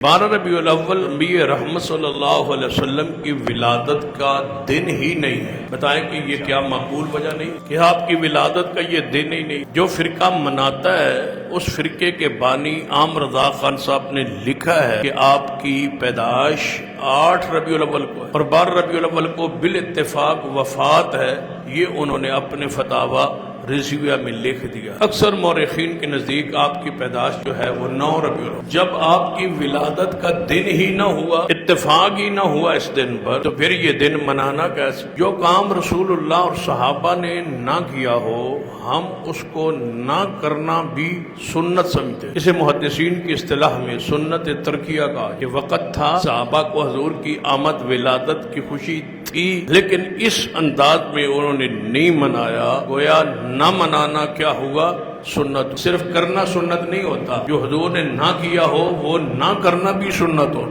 12 ربیع الاول نبی رحمت صلی اللہ علیہ وسلم کی ولادت کا دن ہی نہیں ہے۔ بتائیں کہ یہ کیا معقول وجہ نہیں کہ آپ کی ولادت کا یہ دن ہی نہیں۔ جو فرقہ مناتا ہے اس فرقے کے بانی عام رضا خان صاحب نے لکھا ہے کہ آپ کی پیدائش 8 ربیع الاول کو ہے اور 12 ربیع الاول کو بالاتفاق وفات ہے۔ یہ انہوں نے اپنے فتاوی رضویہ میں لکھ دیا۔ اکثر مورخین کے نزدیک آپ کی پیدائش جو ہے وہ 9 ربیع الاول۔ جب آپ کی ولادت کا دن ہی نہ ہوا، اتفاق ہی نہ ہوا اس دن پر، تو پھر یہ دن منانا کیسے؟ جو کام رسول اللہ اور صحابہ نے نہ کیا ہو ہم اس کو نہ کرنا بھی سنت سمجھتے ہیں۔ اسے محدثین کی اصطلاح میں سنت ترکیہ کا یہ وقت تھا، صحابہ کو حضور کی آمد ولادت کی خوشی تھی لیکن اس انداز میں انہوں نے نہیں منایا۔ گویا نہ منانا کیا ہوا؟ سنت۔ صرف کرنا سنت نہیں ہوتا، جو حضور نے نہ کیا ہو وہ نہ کرنا بھی سنت ہوتا۔